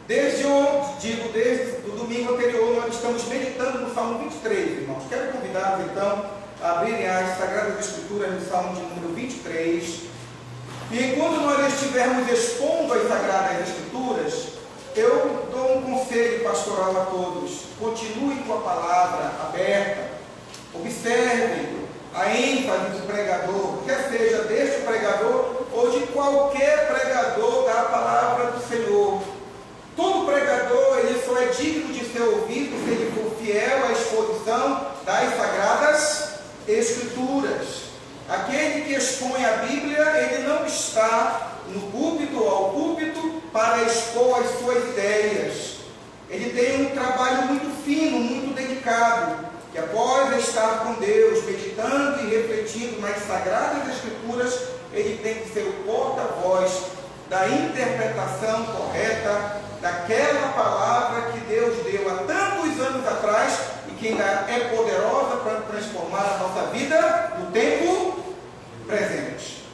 Desde o domingo anterior, nós estamos meditando no Salmo 23, irmãos. Quero convidá-los, então, a abrirem as Sagradas Escrituras no Salmo de número 23. E enquanto nós estivermos expondo as Sagradas Escrituras, eu dou um conselho pastoral a todos. Continuem com a palavra aberta. Observem a ênfase do pregador, quer seja deste pregador ou de qualquer pregador da palavra do Senhor. Todo pregador, ele só é digno de ser ouvido se ele for fiel à exposição das Sagradas Escrituras. Aquele que expõe a Bíblia, ele não está no púlpito ou ao púlpito para expor as suas ideias. Ele tem um trabalho muito fino, muito dedicado, que após estar com Deus, meditando e refletindo nas Sagradas Escrituras, ele tem que ser o porta-voz da interpretação correta daquela palavra que Deus deu há tantos anos atrás e que ainda é poderosa para transformar a nossa vida no tempo presente.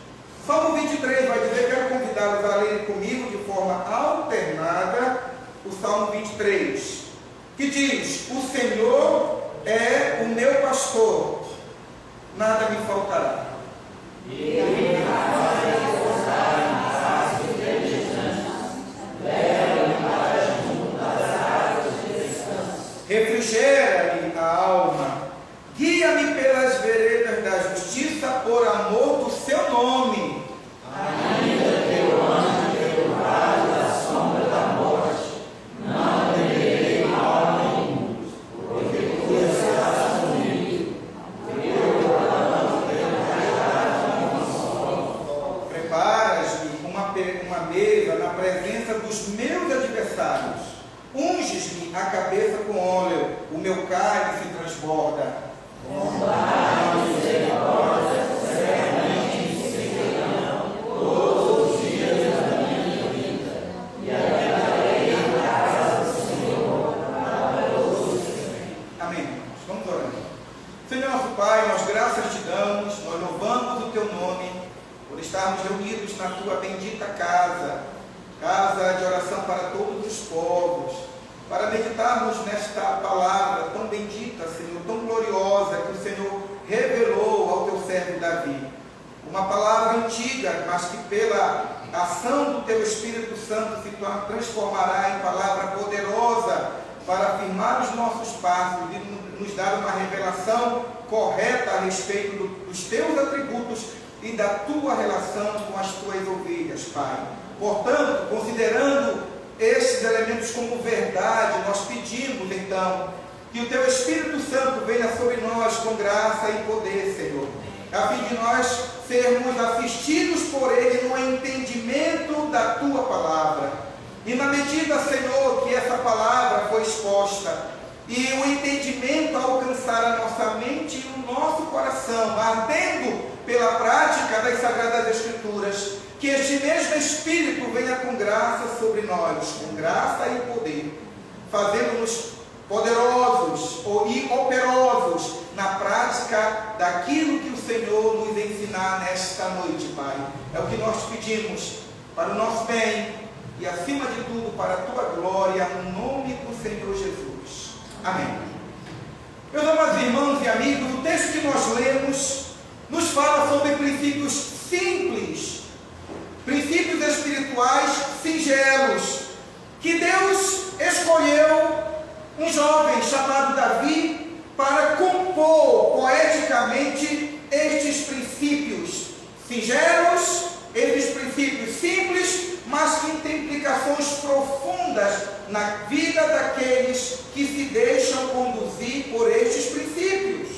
Salmo 23 vai dizer, quero convidá-los a lerem comigo de forma alternada o Salmo 23, que diz: o Senhor é o meu pastor, nada me faltará. Refrigera-me a alma, guia-me pelas veredas da justiça, por amor do seu nome. Ainda que eu ande pelo vale da sombra da morte, não temerei mal nenhum, porque tu serás comigo, teu bordão teu cajado. Preparas-me uma mesa na presença dos meus adversários. Unges-me a cabeça com óleo, o meu cálice transborda. Bondade e misericórdia certamente me seguirão todos os dias da minha vida, e habitarei na casa do Senhor para todos os sempre. Amém, irmãos. Vamos orando. Senhor nosso Pai, nós graças te damos, nós louvamos o teu nome por estarmos reunidos na tua bendita casa de oração para todos os povos, para meditarmos nesta palavra tão bendita, Senhor, tão gloriosa, que o Senhor revelou ao teu servo Davi. Uma palavra antiga, mas que pela ação do teu Espírito Santo se transformará em palavra poderosa para afirmar os nossos passos e nos dar uma revelação correta a respeito dos teus atributos e da tua relação com as tuas ovelhas, Pai. Portanto, considerando estes elementos como verdade, nós pedimos então que o teu Espírito Santo venha sobre nós com graça e poder, Senhor, a fim de nós sermos assistidos por Ele no entendimento da tua palavra. E na medida, Senhor, que essa palavra foi exposta e o entendimento alcançar a nossa mente e o nosso coração, ardendo pela prática das Sagradas Escrituras, que este mesmo Espírito venha com graça sobre nós, com graça e poder, fazendo-nos poderosos e operosos na prática daquilo que o Senhor nos ensinar nesta noite, Pai. É o que nós pedimos para o nosso bem e, acima de tudo, para a tua glória, no nome do Senhor Jesus. Amém. Meus amados irmãos e amigos, o texto que nós lemos nos fala sobre princípios simples, princípios espirituais singelos, que Deus escolheu um jovem chamado Davi para compor poeticamente estes princípios singelos, estes princípios simples, mas que têm implicações profundas na vida daqueles que se deixam conduzir por estes princípios.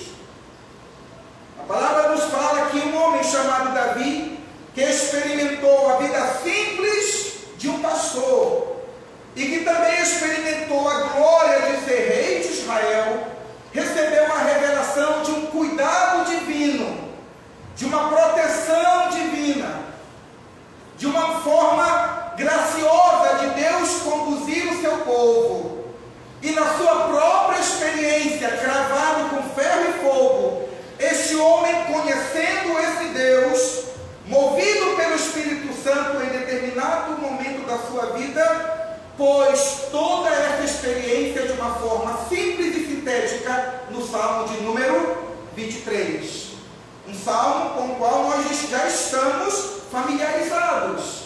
A palavra nos fala que um homem chamado Davi, que experimentou a vida simples de um pastor e que também experimentou a glória de ser rei de Israel, recebeu uma revelação de um cuidado divino, de uma proteção divina, de uma forma graciosa de Deus conduzir o seu povo. E na sua própria experiência, cravado com ferro e fogo, este homem, conhecendo esse Deus, movido pelo Espírito Santo em determinado expôs toda essa experiência de uma forma simples e sintética no Salmo de número 23. Um salmo com o qual nós já estamos familiarizados,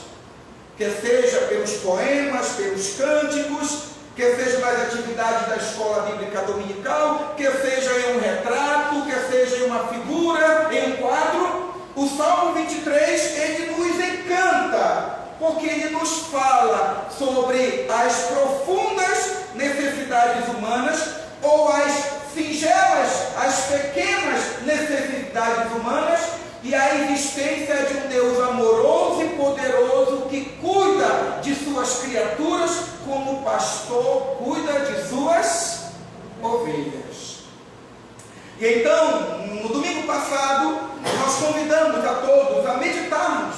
que seja pelos poemas, pelos cânticos, que seja nas atividades da escola bíblica dominical, que seja em um retrato, que seja em uma figura, em um quadro. O Salmo 23, ele nos encanta, porque ele nos fala sobre as profundas necessidades humanas, ou as singelas, as pequenas necessidades humanas, e a existência de um Deus amoroso e poderoso que cuida de suas criaturas como o pastor cuida de suas ovelhas. E então, no domingo passado, nós convidamos a todos a meditarmos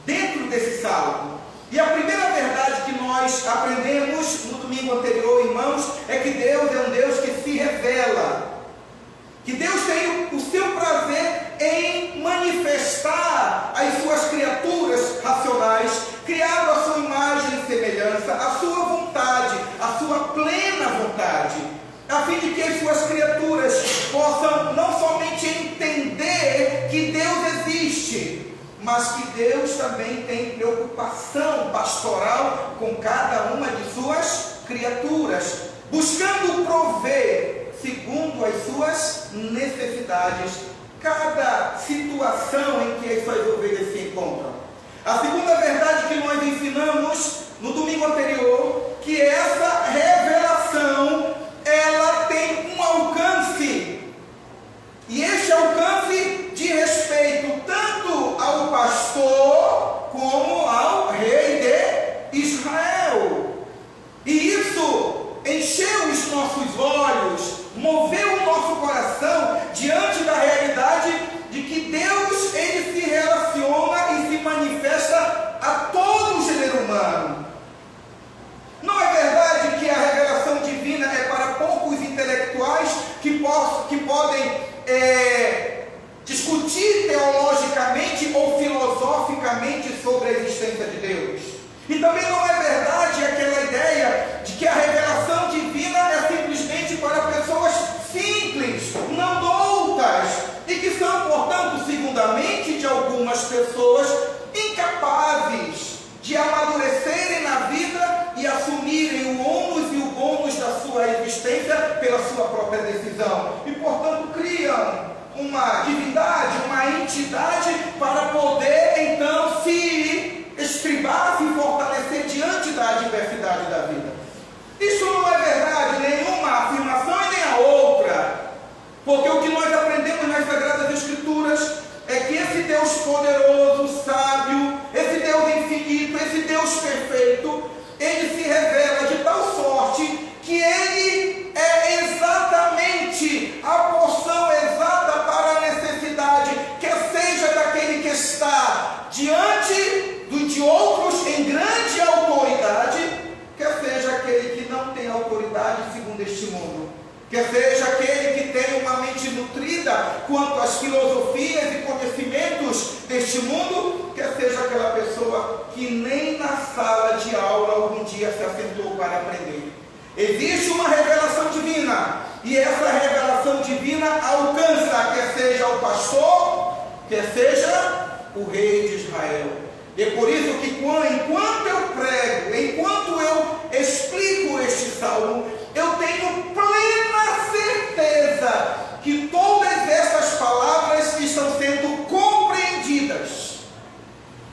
dentro desse salmo. E a primeira verdade que nós aprendemos no domingo anterior, irmãos, é que Deus é um Deus que se revela. Que Deus tem o seu prazer em manifestar as suas criaturas racionais, criado à sua imagem e semelhança, a sua vontade, a sua plena vontade, a fim de que as suas criaturas possam não somente entender que Deus existe, mas que Deus também tem preocupação pastoral com cada uma de suas criaturas, buscando prover segundo as suas necessidades, cada situação em que as suas ovelhas se encontram. A segunda verdade que nós ensinamos no domingo anterior, que essa revelação, ela tem um alcance, e este alcance diz respeito tanto ao pastor como ao rei de Israel. E isso encheu os nossos olhos, moveu o nosso coração diante da realidade de que Deus, ele se relaciona e se manifesta a todo o gênero humano. Não é verdade que a revelação divina é para poucos intelectuais que podem discutir teologicamente ou filosoficamente sobre a existência de Deus. E também não é verdade aquela ideia de que a revelação divina é simplesmente para pessoas simples, não doutas, e que são, portanto, segundamente, de algumas pessoas incapazes de amadurecerem na vida e assumirem o ônus e o bônus da sua existência pela sua própria decisão. E, portanto, criam uma divindade, uma entidade para poder, então, se estribar, se fortalecer diante da adversidade da vida. Isso não é verdade, nenhuma afirmação e nem a outra, porque o que nós aprendemos nas Sagradas Escrituras é que esse Deus poderoso, sábio, esse Deus infinito, esse Deus perfeito, ele se revela de tal sorte que ele é exatamente a porção exata para a necessidade, quer seja daquele que está diante de outros em grande autoridade, quer seja aquele que não tem autoridade segundo este mundo, quer seja aquele que tem uma mente nutrida quanto às filosofias e conhecimentos deste mundo, quer seja aquela pessoa que nem na sala de aula algum dia se assentou para aprender. Existe uma revelação divina, e essa revelação divina alcança, quer seja o pastor, quer seja o rei de Israel. E é por isso que enquanto eu prego, enquanto eu explico este salmo, eu tenho plena certeza que todas essas palavras estão sendo compreendidas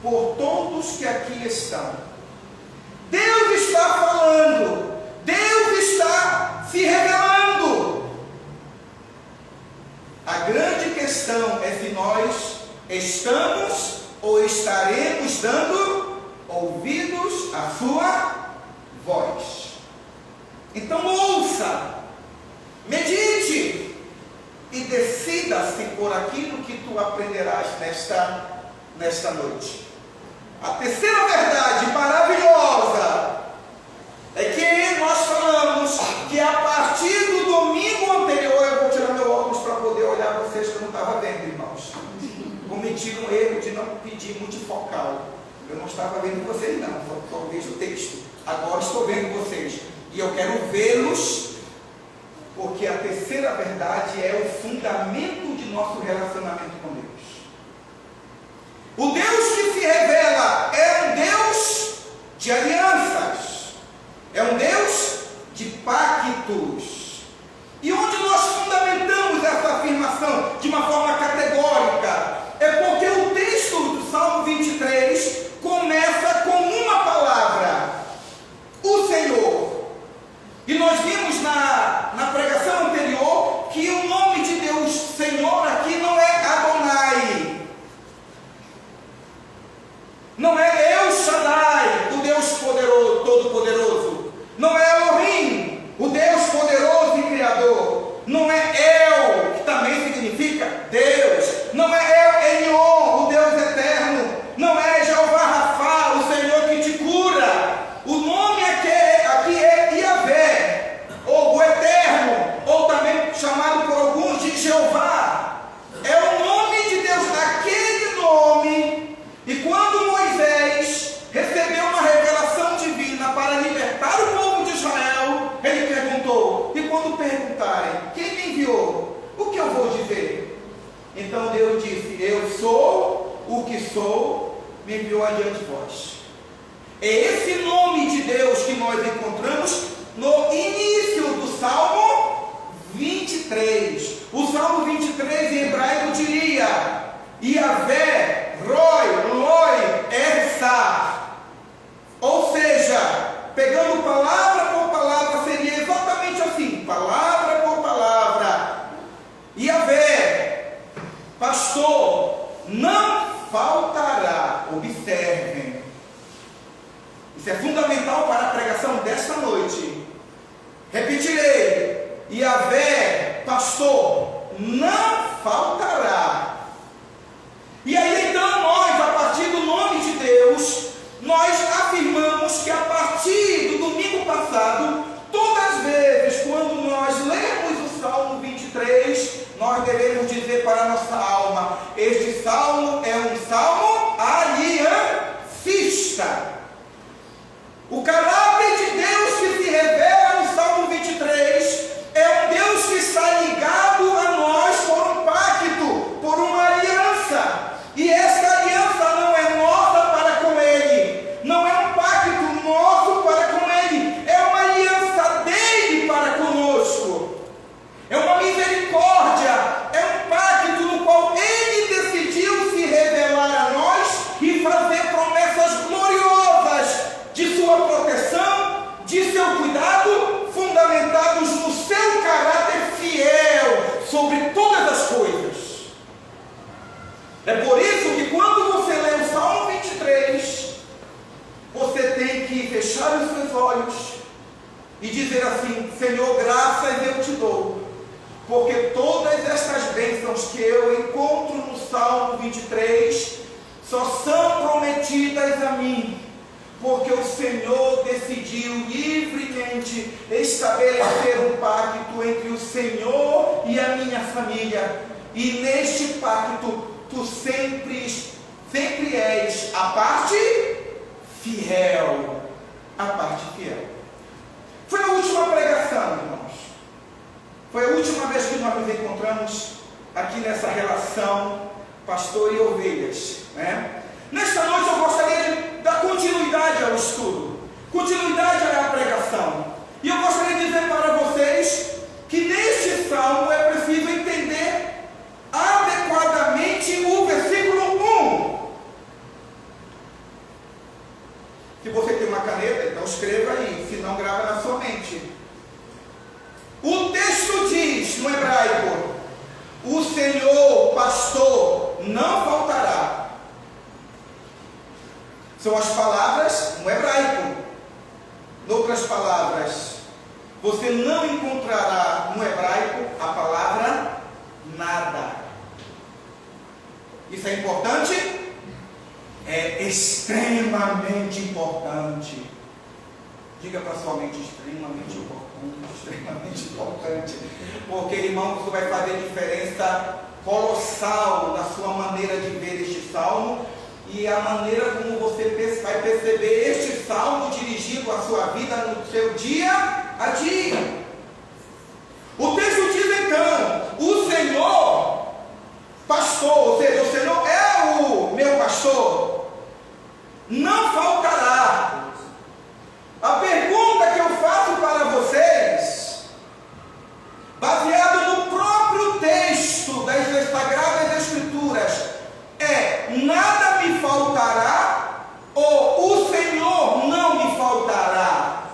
por todos que aqui estão. Deus está falando, Deus está se revelando. A grande questão é se nós estamos ou estaremos dando ouvidos à sua voz. Então ouça, medite e decida-se por aquilo que tu aprenderás nesta noite. A terceira verdade maravilhosa é que nós falamos que a partir do domingo anterior, eu vou tirar meu óculos para poder olhar vocês que eu não estava vendo, irmãos. Cometi um erro de não pedir multifocal. Eu não estava vendo vocês não, só vejo o texto. agora estou vendo vocês, e eu quero vê-los, porque a terceira verdade é o fundamento de nosso relacionamento com Deus. O Deus que se revela é um Deus de alianças, é um Deus de pactos. E onde nós fundamentamos essa afirmação de uma forma categórica? É porque o texto do Salmo 23 começa com uma palavra: o Senhor. E nós vimos na pregação anterior que o nome de Deus Senhor aqui não é Adonai, não é El Shaddai, o Deus poderoso, todo-poderoso, não é Elohim, o Deus poderoso e criador, não é El, que também significa Deus, não é El Elyon, o Deus eterno, não é Jeová Rafa, o Senhor que te cura. O nome aqui é Yahvé, ou o eterno, ou também chamado por alguns de Jeová. É o nome de Deus, aquele nome. E quando Moisés recebeu uma revelação divina para libertar o povo de Israel, ele perguntou: e quando perguntarem, quem me enviou? O que eu vou dizer? Então Deus disse: eu sou o que sou, me enviou adiante de vós. É esse nome de Deus que nós encontramos no início do Salmo 23. O Salmo 23 em hebraico diria: Yahvé, Roi, Loi, Ersar. Ou seja, pegando palavra por palavra, seria exatamente assim, palavra por palavra. Yahvé, pastor, não faltará. Observem, isso é fundamental para a pregação desta noite. Repetirei: Yahvé, pastor, não faltará. E aí então nós, a partir do nome de Deus, nós afirmamos que a partir do domingo passado, todas as vezes quando nós lemos o Salmo 23, nós devemos dizer para a nossa alma: este salmo é um salmo aliancista. O caráter de Deus que se revela no Salmo 23 é um Deus que está ligado a nós por um pacto, por uma aliança. E essa aliança não é nossa para com Ele, não é um pacto nosso para com Ele, é uma aliança dele para conosco. É uma misericórdia, é um pacto no qual Ele decidiu se revelar a nós e fazer promessas gloriosas de sua proteção, de seu cuidado, fundamentados no seu caráter fiel sobre todas as coisas. É por isso que quando você lê o Salmo 23, você tem que fechar os seus olhos e dizer assim: Senhor, graças eu te dou, porque todas estas bênçãos que eu encontro no Salmo 23 só são prometidas a mim, porque o Senhor decidiu livremente estabelecer um pacto entre o Senhor e a minha família. E neste pacto, tu sempre és a parte fiel. A parte fiel. Foi a última pregação, irmãos. Foi a última vez que nós nos encontramos aqui nessa relação pastor e ovelhas, né? Nesta noite eu gostaria de dar continuidade ao estudo, continuidade à pregação. E eu gostaria de dizer para vocês que neste salmo é preciso entender adequadamente o versículo 1. Se você tem uma caneta, então escreva aí, se não, grava na sua mente. O texto diz no hebraico: o Senhor, pastor, não faltará. São as palavras no hebraico. Em outras palavras, você não encontrará no hebraico a palavra nada. Isso é importante? É extremamente importante. Diga para sua mente: extremamente importante. Porque, irmão, isso vai fazer diferença colossal na sua maneira de ver este salmo e a maneira como você vai perceber este salmo dirigindo a sua vida no seu dia a dia. O texto diz então: o Senhor, pastor, ou seja, o Senhor é o meu pastor, não faltará. A pergunta que eu faço para vocês, baseado no próprio texto das Sagradas Escrituras, é: nada me faltará ou o Senhor não me faltará?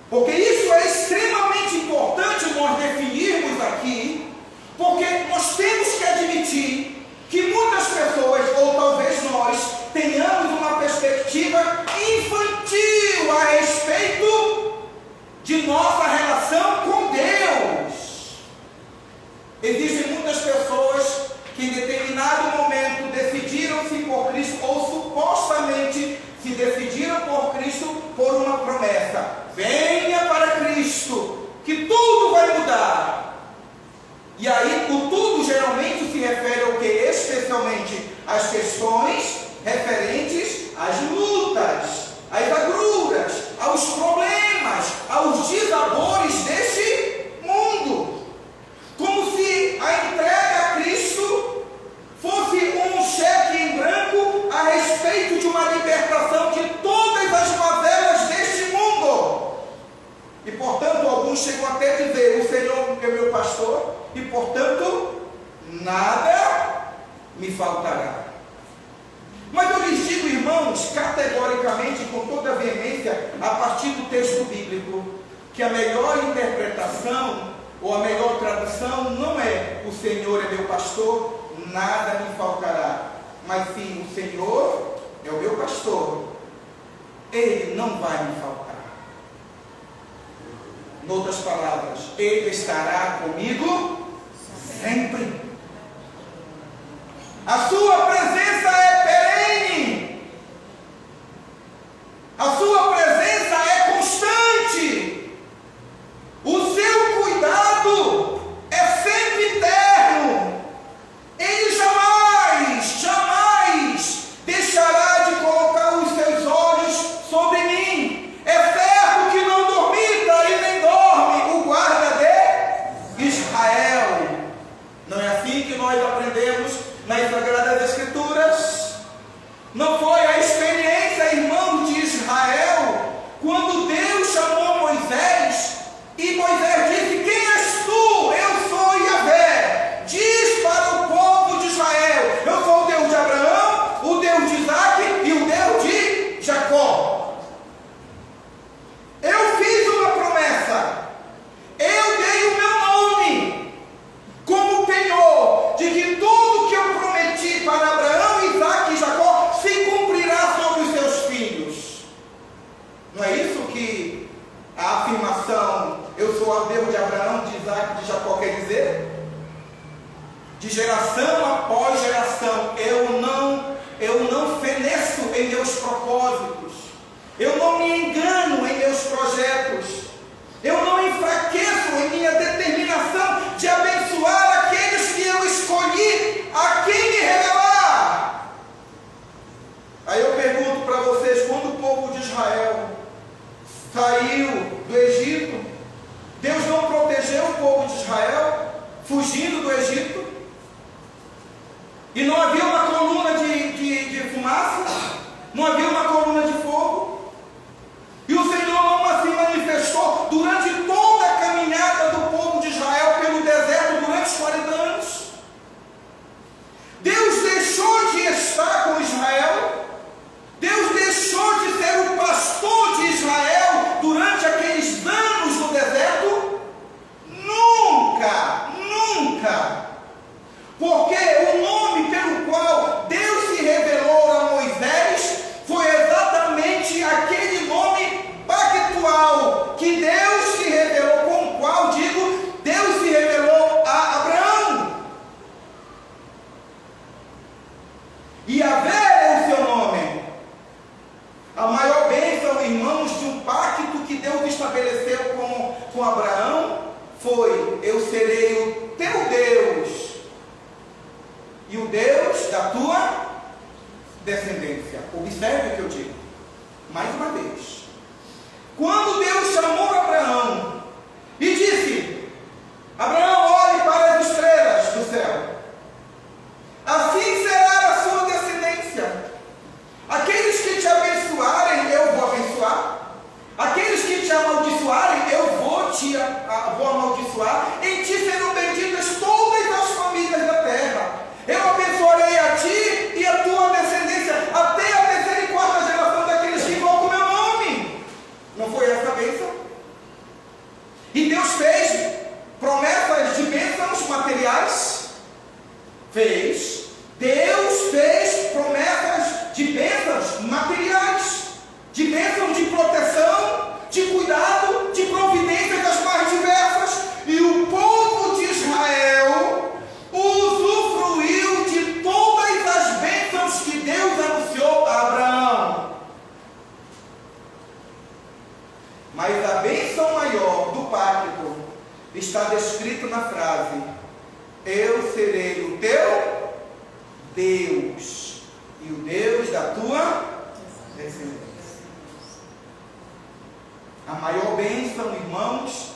Porque isso é extremamente importante nós definirmos aqui, porque nós temos que admitir que muitas pessoas, ou talvez nós, tenhamos uma perspectiva infantil a respeito de nossa relação com Deus. Existem muitas pessoas que em determinado momento decidiram-se por Cristo, ou supostamente se decidiram por Cristo por uma promessa: venha para Cristo, que tudo vai mudar. E aí o tudo geralmente se refere ao que? Especialmente às questões referentes às lutas, às agruras, aos problemas, aos desabores deste mundo. Como se a entrega a Cristo fosse um cheque em branco a respeito de uma libertação de todas as mazelas deste mundo. E portanto alguns chegam até a dizer: o Senhor é meu pastor e portanto nada me faltará. Mas eu lhes digo, irmãos, categoricamente, com toda a veemência, a partir do texto bíblico, que a melhor interpretação ou a melhor tradução não é: o Senhor é meu pastor, nada me faltará, mas sim: o Senhor é o meu pastor, Ele não vai me faltar. Em outras palavras, Ele estará comigo sempre. A sua presença é perene. A sua presença é constante. O seu cuidado é sempre eterno. Ele jamais deixará de colocar os seus olhos sobre mim. É certo que não dormita e nem dorme o guarda de Israel. Não é assim que nós aprendemos nas Sagradas Escrituras? Não foi a experiência, irmãos, de Israel, quando Deus chamou Moisés, e Moisés disse: quem és tu? Eu sou Yahvé. Diz para o povo de Israel: eu sou o Deus de Abraão, o Deus de Isaac e o Deus de Jacó. Eu fiz uma promessa, eu dei o meu nome como penhor de que tudo que eu prometi para Abraão, Isaac e Jacó se cumprirá sobre os seus filhos. Não é isso que a afirmação "eu sou o Deus de Abraão, de Isaac e de Jacó" quer dizer? De geração após geração, eu não feneço em meus propósitos, eu não me engano em meus projetos, eu não enfraqueço em minha determinação de abençoar aqueles que eu escolhi a quem me revelar. Aí eu pergunto para vocês: quando o povo de Israel saiu do Egito, Deus não protegeu o povo de Israel fugindo do Egito? E não havia uma coluna de fumaça? Não havia uma coluna de fogo? E o Senhor não se manifestou durante toda a caminhada do povo de Israel pelo deserto durante os 40 anos? Deus deixou de estar com Israel? Deus deixou de ser o pastor de Israel durante aqueles anos no deserto? Nunca, nunca. Porque o nome pelo qual Deus se revelou a Moisés descendência. Observe o que eu digo. Mais uma vez. Quando Deus chamou Abraão e disse: Abraão, olhe para as estrelas do céu. Assim será a sua descendência. Aqueles que te abençoarem, eu vou abençoar. Aqueles que te amaldiçoarem, eu vou amaldiçoar. Em ti serão benditas todas as famílias da terra. Eu abençoarei a ti e a tua descendência até a terceira e quarta geração daqueles que invocam o meu nome. Não foi essa a bênção? E Deus fez promessas de bênçãos materiais? Fez. Deus fez promessas de bênçãos materiais, de bênçãos de proteção, de cuidado, de providências das mais diversas. E o povo de Israel usufruiu de todas as bênçãos que Deus anunciou a Abraão. Mas a bênção maior do pacto está descrito na frase: eu serei o teu Deus e o Deus da tua descendência. A maior bênção, irmãos,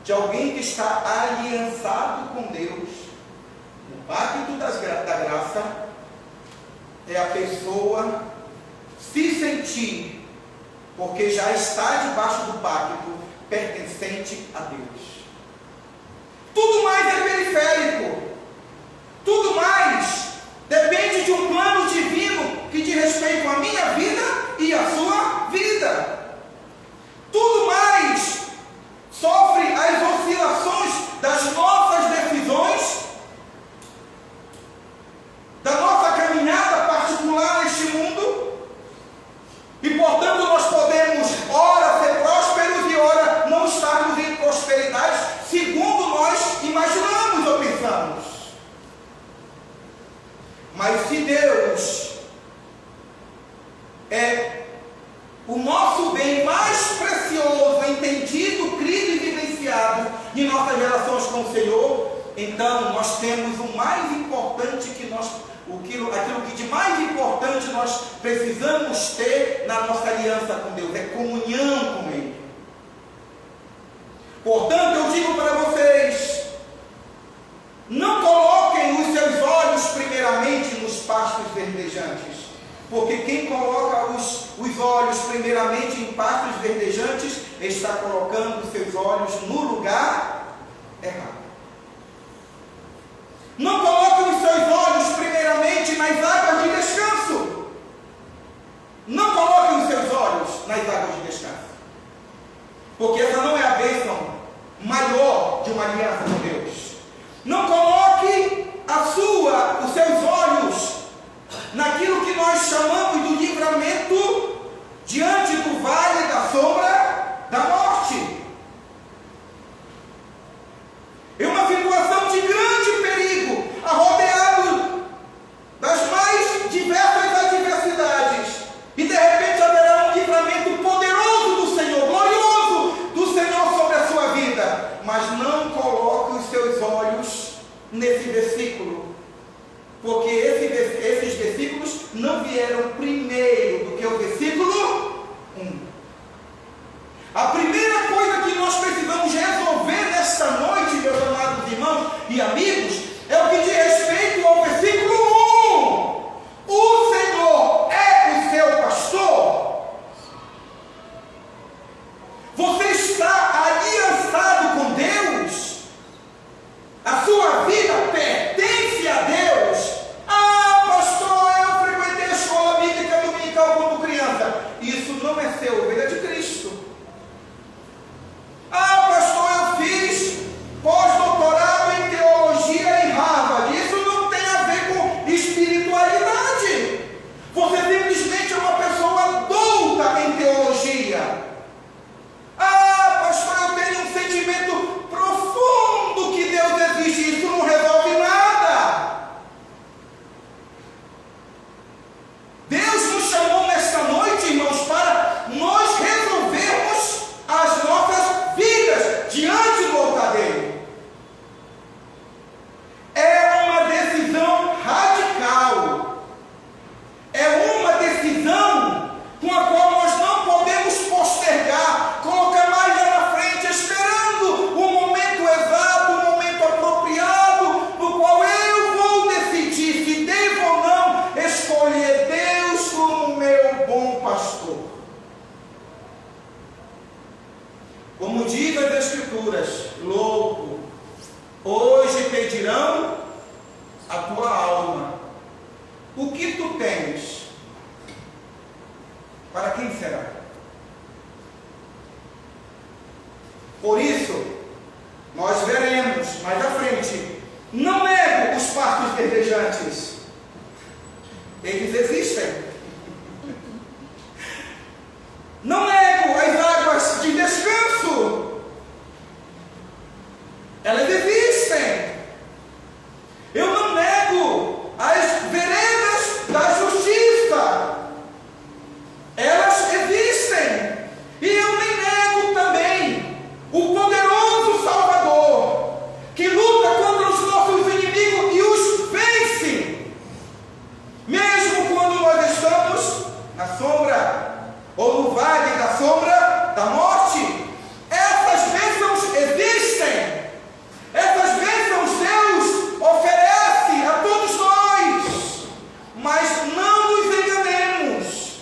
de alguém que está aliançado com Deus no pacto da graça, é a pessoa se sentir, porque já está debaixo do pacto, pertencente a Deus. Tudo mais é periférico. Tudo mais depende de um plano divino que diz respeito à minha vida e à sua vida. Tudo mais sofre as oscilações das nossas decisões, da nossa caminhada particular neste mundo, e portanto nós podemos ora ser prósperos e ora não estarmos em prosperidade, segundo nós imaginamos ou pensamos. Mas se Deus é o nosso bem mais precioso, entendido, crido e vivenciado em nossas relações com o Senhor, então nós temos o mais importante aquilo que de mais importante nós precisamos ter na nossa aliança com Deus, é comunhão com Ele. Portanto, eu digo para vocês, não coloquem os seus olhos primeiramente nos pastos verdejantes, porque quem coloca os olhos primeiramente em pastos verdejantes está colocando os seus olhos no lugar errado. Não coloquem os seus olhos primeiramente nas águas de descanso. Não coloquem os seus olhos nas águas de descanso, porque essa não é a bênção maior de uma aliança com Deus. Não coloque os seus olhos naquilo que nós chamamos do livramento diante do vale da sombra da morte. É uma situação de grande perigo, arrodeado das mais diversas adversidades, e de repente haverá um livramento poderoso do Senhor, glorioso do Senhor sobre a sua vida. Mas não coloque os seus olhos nesse versículo, porque esses versículos não vieram primeiro do que o versículo 1. A primeira coisa que nós precisamos resolver nesta noite, meus amados irmãos e amigos, é o que diz respeito ao versículo 1. O Senhor é o seu pastor. Você está aliançado com Deus? A sua vida pertence a Deus? Ah, pastor, eu frequentei a escola bíblica dominical quando criança. Isso não é ser ovelha de Cristo. Ah, pastor, eu fiz pós-doutorado em teologia em Harvard. Isso não tem a ver com espiritualidade. Você simplesmente é uma pessoa douta em teologia. Ah, pastor, eu tenho um sentimento profundo que Deus existe. Isso não resolve nada. Deus nos chamou nesta noite, irmãos, para nós Escrituras: louco, hoje pedirão a tua alma. O que tu tens, para quem será? Por isso, nós veremos mais à frente. Não nego os pastos verdejantes. Eles existem. Não nego as águas de descanso. Elas existem. Eu não nego as veredas da justiça. Elas existem. E eu nem nego também o poderoso Salvador, que luta contra os nossos inimigos e os vence. Mesmo quando nós estamos na sombra, ou no vale da sombra da morte, essas bênçãos existem. Essas bênçãos Deus oferece a todos nós. Mas não nos enganemos.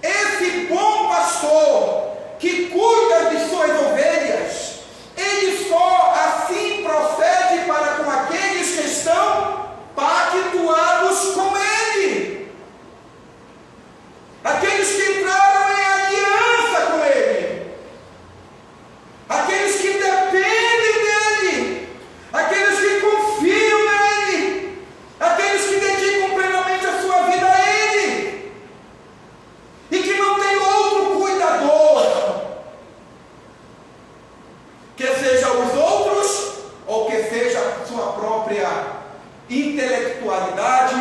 Esse bom pastor que cuida de suas ovelhas, ele só assim procede para com aqueles que estão pactuados com ele. Aqueles que entraram em aliança com ele. Aqueles que dependem dele. Aqueles que confiam nele. Aqueles que dedicam plenamente a sua vida a ele. E que não tem outro cuidador. Que seja os outros, ou que seja a sua própria intelectualidade,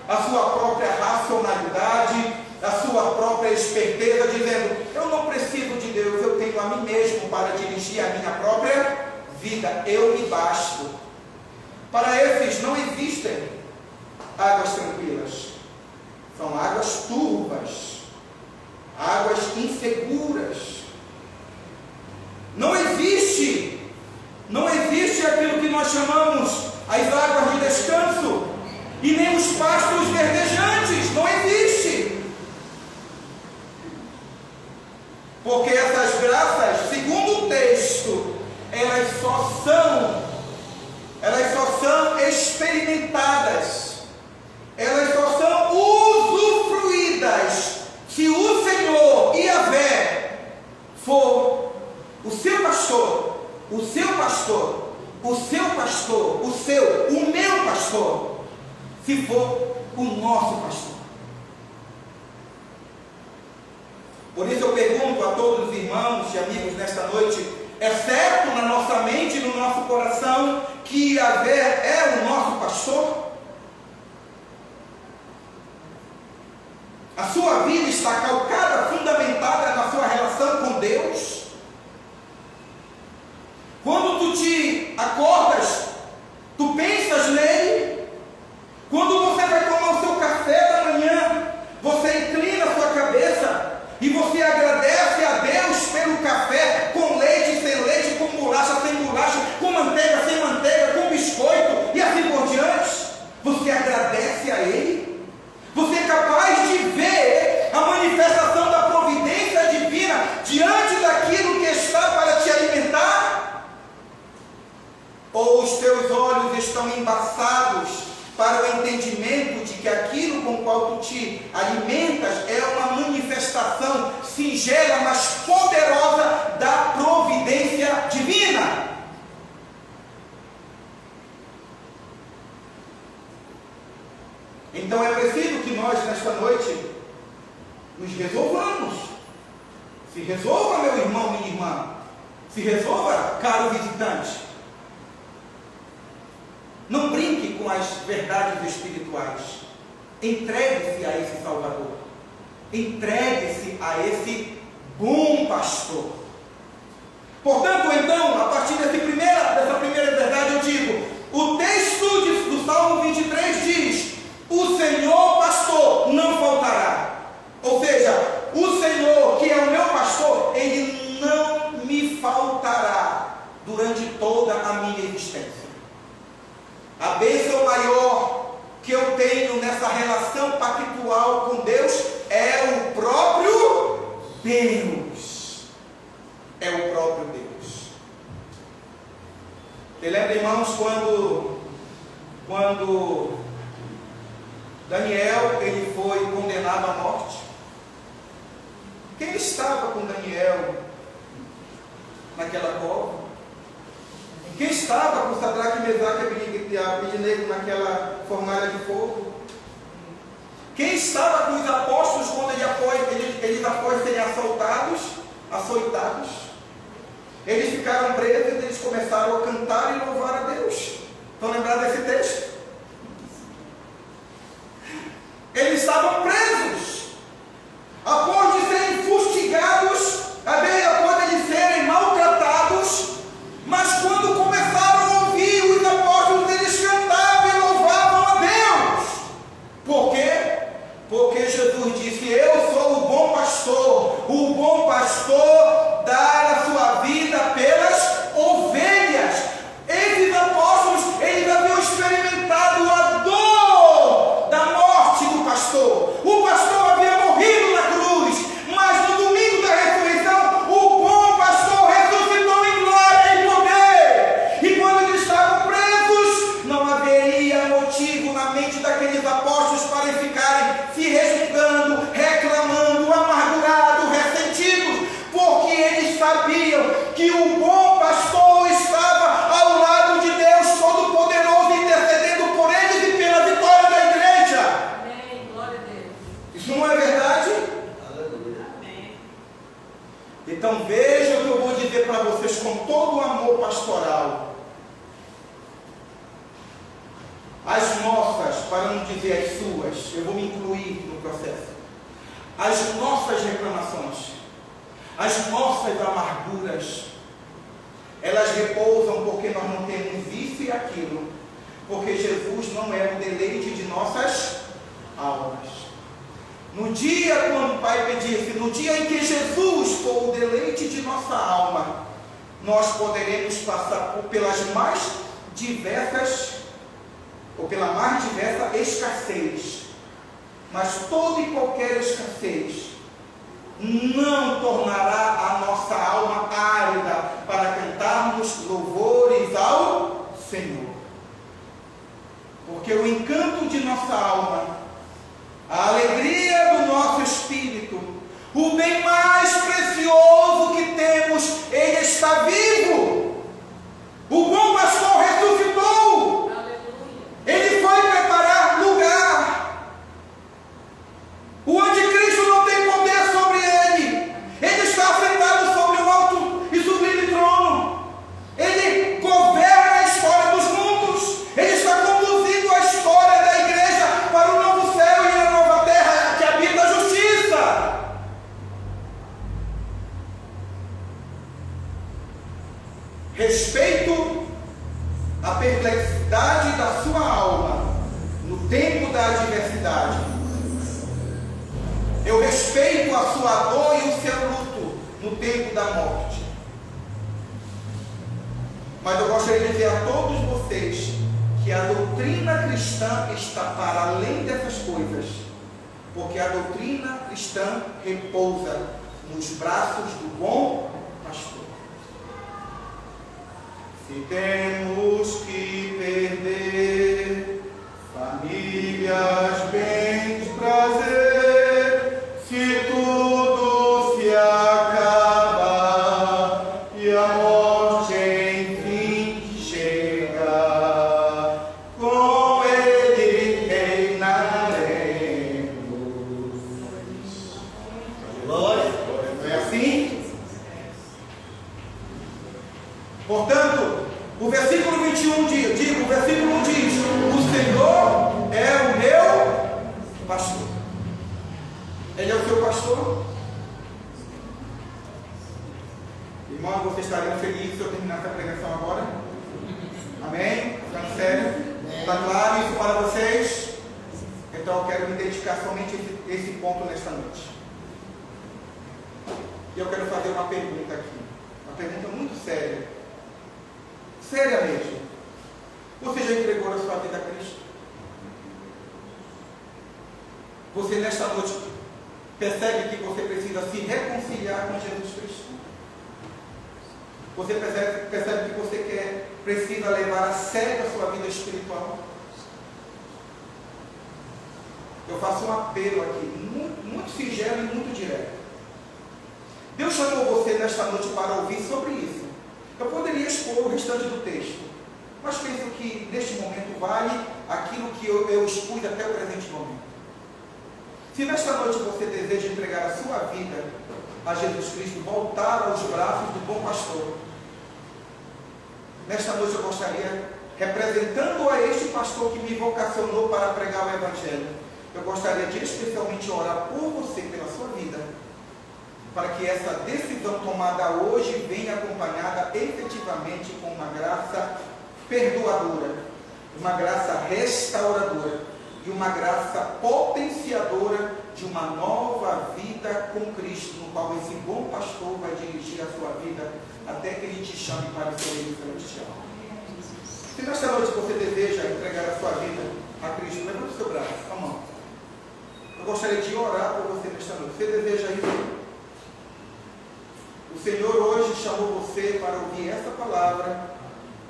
a sua própria racionalidade, a sua própria esperteza, dizendo: eu não preciso de Deus, eu tenho a mim mesmo para dirigir a minha própria vida, eu me basto. Para esses não existem águas tranquilas, são águas turvas, águas inseguras. Não existe aquilo que nós chamamos as águas de descanso, e nem os pastos verdejantes, não existe. Porque essas graças, segundo o texto, elas só são experimentadas, elas só são usufruídas se o Senhor Yahvé for o seu pastor, o meu pastor, se for o nosso pastor. Por isso eu pergunto a todos os irmãos e amigos nesta noite: é certo na nossa mente e no nosso coração que Yahvé é o nosso pastor? A sua vida está calcada, fundamentada na sua relação com Deus? Quando tu te acordas, tu pensas nele? Quando você vai tomar o seu café da manhã, você inclina a sua cabeça e você agradece a Deus pelo café, com leite, sem leite, com bolacha, sem bolacha, com manteiga, sem manteiga, com biscoito e assim por diante? Você agradece a Ele? Você é capaz de ver a manifestação da providência divina diante daquilo que está para te alimentar? Ou os teus olhos estão embaçados para o entendimento de que aquilo com o qual tu te alimentas é uma manifestação singela, mas poderosa da providência divina? Então é preciso que nós, nesta noite, nos resolvamos. Se resolva, meu irmão, minha irmã. Se resolva, caro visitante. Não brinque com as verdades espirituais. Entregue-se a esse Salvador. Entregue-se a esse bom pastor. Portanto, então, a partir dessa primeira verdade, eu digo: o texto do Salmo 23 diz: o Senhor pastor não faltará. Ou seja, o Senhor, que é o meu pastor, Ele não me faltará durante toda a minha existência. A bênção maior que eu tenho nessa relação pactual com Deus é o próprio Deus. É o próprio Deus. Você lembra, irmãos, quando Daniel ele foi condenado à morte? Quem estava com Daniel naquela cova? Quem estava com Sadraque, Mesaque e Abednego naquela fornalha de fogo? Quem estava com os apóstolos quando eles após serem açoitados? Eles ficaram presos e eles começaram a cantar e louvar a Deus. Estão lembrados desse texto? Eles estavam presos. Após de serem fustigados, após de serem maltratados, mas quando começaram a ouvir os apóstolos, eles cantavam e louvavam a Deus. Por quê? Porque Jesus disse: eu sou o bom pastor dar a sua vida pelas ovelhas. Esses apóstolos, eles haviam experimentado a dor da morte do pastor. O pastor havia morrido na cruz, mas no domingo da ressurreição, o bom pastor ressuscitou em glória e poder. E quando eles estavam presos, não haveria motivo na mente daqueles apóstolos para ficarem se resmungando, reclamando, amargurados, ressentidos, porque eles sabiam que o bom pastor estava ao lado de Deus Todo-Poderoso, intercedendo por eles e pela vitória da igreja. Amém. Glória a Deus. Isso não é verdade? Aleluia. Amém. Então veja o que eu vou dizer para vocês com todo o amor pastoral. As nossas, para não dizer as suas, eu vou me incluir no processo. As nossas reclamações, as nossas amarguras, elas repousam porque nós não temos isso e aquilo, porque Jesus não é o deleite de nossas almas. No dia, quando o Pai pedisse, no dia em que Jesus for o deleite de nossa alma, nós poderemos passar pelas mais diversas, ou pela mais diversa escassez, mas toda e qualquer escassez não tornará a nossa alma árida para cantarmos louvores ao Senhor. Porque o encanto de nossa alma, a alegria do nosso espírito, o bem mais precioso que temos, ele está vivo. O bom pastor ressuscitou. Ele foi preparar lugar. O anticristo não tem poder sobre ele. Ele está sentado sobre um alto e sublime trono. Ele governa a história dos mundos. Ele está conduzindo a história da igreja para o novo céu e a nova terra que habita a justiça. Respeito a perplexidade da sua alma no tempo da adversidade. Eu respeito a sua dor e o seu luto no tempo da morte. Mas eu gostaria de dizer a todos vocês que a doutrina cristã está para além dessas coisas, porque a doutrina cristã repousa nos braços do bom pastor. Se temos que perder famílias, bens, prazer, se tudo se acaba e a morte enfim chega, com ele reinaremos. Glória! Não é assim? Portanto, o versículo 21 diz, o versículo 1 diz: o Senhor é o meu pastor. Ele é o seu pastor? Irmão, vocês estariam felizes se eu terminasse a pregação agora? Amém? Ficando sério? Está claro isso para vocês? Então eu quero me dedicar somente a esse ponto nesta noite. E eu quero fazer uma pergunta aqui. Uma pergunta muito séria. Séria mesmo. Você já entregou a sua vida a Cristo? Você nesta noite percebe que você precisa se reconciliar com Jesus Cristo? Você percebe que você quer precisa levar a sério a sua vida espiritual. Eu faço um apelo aqui, muito singelo e muito direto. Deus chamou você nesta noite para ouvir sobre isso. Eu poderia expor o restante do texto, mas penso que neste momento vale aquilo que eu expus até o presente momento. Se nesta noite você deseja entregar a sua vida a Jesus Cristo, voltar aos braços do bom pastor, nesta noite eu gostaria, representando a este pastor que me vocacionou para pregar o Evangelho, eu gostaria de especialmente orar por você, pela sua vida, para que essa decisão tomada hoje venha acompanhada efetivamente com uma graça perdoadora, uma graça restauradora e uma graça potenciadora de uma nova vida com Cristo, no qual esse bom pastor vai dirigir a sua vida até que Ele te chame para o seu reino celestial. Se nesta noite você deseja entregar a sua vida a Cristo, levante o seu braço, a mão. Eu gostaria de orar por você nesta noite. Você deseja isso? O Senhor hoje chamou você para ouvir essa palavra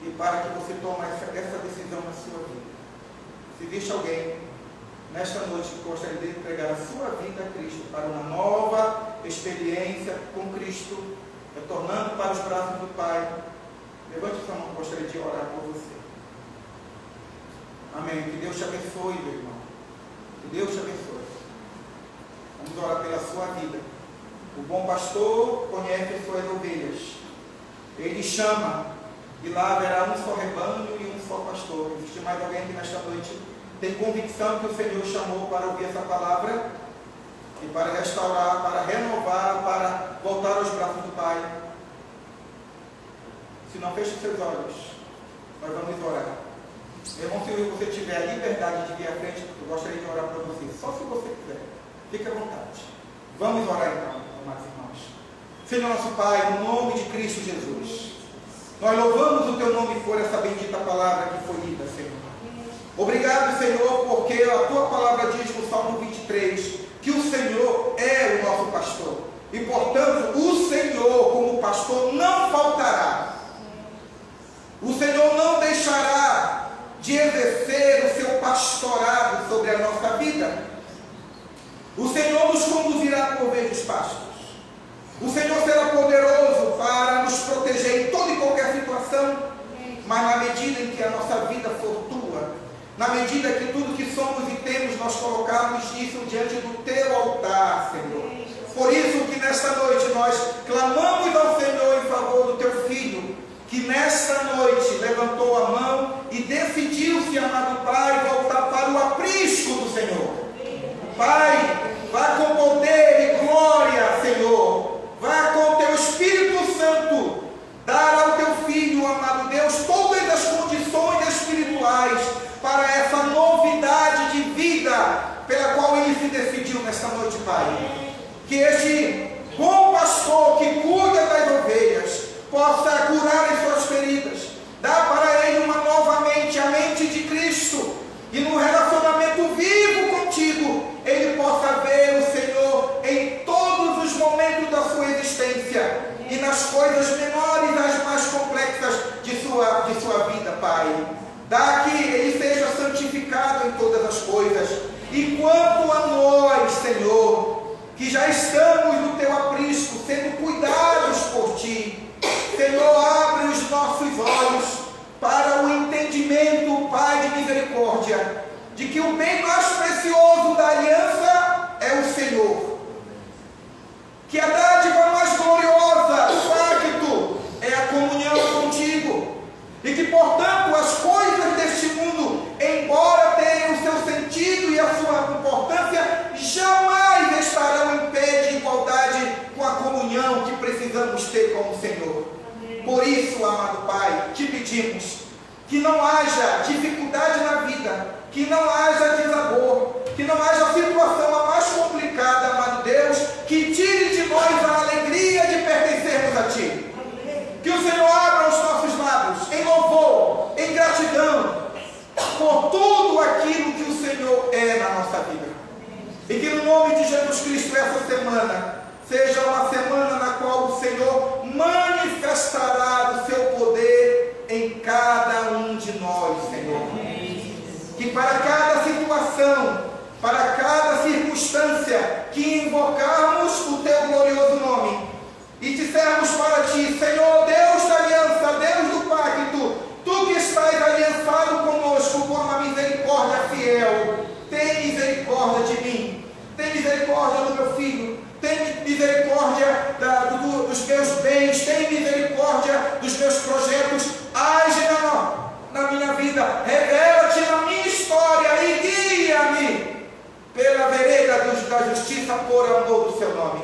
e para que você tome essa decisão na sua vida. Se existe alguém nesta noite que gostaria de entregar a sua vida a Cristo para uma nova experiência com Cristo, retornando para os braços do Pai, levante sua mão, gostaria de orar por você. Amém. Que Deus te abençoe, meu irmão. Que Deus te abençoe. Vamos orar pela sua vida. O bom pastor conhece as suas ovelhas. Ele chama, e lá haverá um só rebanho e um só pastor. Existe mais alguém que nesta noite tem convicção que o Senhor chamou para ouvir essa palavra e para restaurar, para renovar, para voltar aos braços do Pai? Se não, feche seus olhos. Nós vamos orar. Meu irmão, se você tiver a liberdade de vir à frente, eu gostaria de orar para você. Só se você quiser. Fique à vontade. Vamos orar então, amados irmãos. Senhor nosso Pai, no nome de Cristo Jesus, nós louvamos o Teu nome por essa bendita palavra que foi lida, Senhor. Obrigado, Senhor, porque a Tua palavra diz no Salmo 23 que o Senhor é o nosso pastor. E, portanto, o Senhor, como pastor, não faltará. O Senhor não deixará de exercer o Seu pastorado sobre a nossa vida. O Senhor nos conduzirá por verdes pastos. O Senhor será poderoso para nos proteger em toda e qualquer situação, mas na medida em que a nossa vida for Tua, na medida que tudo que somos e temos nós colocarmos isso diante do Teu altar, Senhor. Por isso que nesta noite nós clamamos ao Senhor em favor do Teu Filho, que nesta noite levantou a mão e decidiu-se, amado Pai, voltar para o aprisco do Senhor. Pai, vá com poder e glória, Senhor. Vá com o Teu Espírito Santo dar ao Teu Filho, amado Deus, todas as condições espirituais para essa novidade de vida pela qual Ele se decidiu nesta noite, Pai. Que este bom pastor que cuida das ovelhas possa curar as suas feridas, dar para ele uma nova mente, a mente de Cristo, e no relacionamento vivo contigo, ele possa ver o Senhor em todos os momentos da sua existência, e nas coisas menores, as mais complexas de sua vida, Pai. Dá que ele seja santificado em todas as coisas. E quanto a nós, Senhor, que já estamos no Teu aprisco, sendo cuidados por Ti, Senhor, abre os nossos olhos para o entendimento, Pai de misericórdia, de que o bem mais precioso da aliança é o Senhor, que a dádiva mais gloriosa do pacto é a comunhão contigo, e que, portanto, as coisas deste mundo, embora tenham o seu sentido e a sua importância, jamais estarão em pé de igualdade com a comunhão que precisamos ter com o Senhor. Por isso, amado Pai, te pedimos que não haja dificuldade na vida, que não haja desabor, que não haja situação a mais complicada, amado Deus, que tire de nós a alegria de pertencermos a Ti. Que o Senhor abra os nossos lábios em louvor, em gratidão, por tudo aquilo que o Senhor é na nossa vida. E que no nome de Jesus Cristo essa semana seja uma semana na qual o Senhor manifestará o seu poder em cada um de nós, Senhor. Que para cada situação, para cada circunstância que invocarmos o Teu glorioso nome e dissermos para Ti, Senhor, Deus da aliança, Deus do pacto, Tu que estás aliançado conosco com uma misericórdia fiel, tem misericórdia de mim, tem misericórdia do meu filho, tem misericórdia dos meus bens, tem misericórdia dos meus projetos, age na minha vida, revela-te na minha história e guia-me pela vereda da justiça por amor do Seu nome.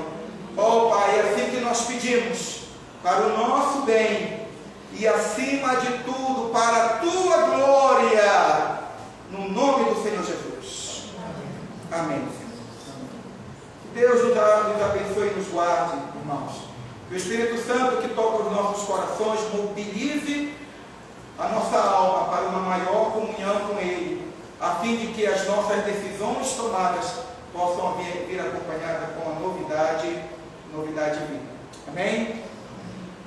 Ó Pai, é assim que nós pedimos, para o nosso bem e acima de tudo para a Tua glória, no nome do Senhor Jesus. Amém. Que Deus nos abençoe e nos guarde, irmãos. Que o Espírito Santo que toca os nossos corações mobilize a nossa alma para uma maior comunhão com Ele, a fim de que as nossas decisões tomadas possam vir acompanhadas com a novidade divina. Amém?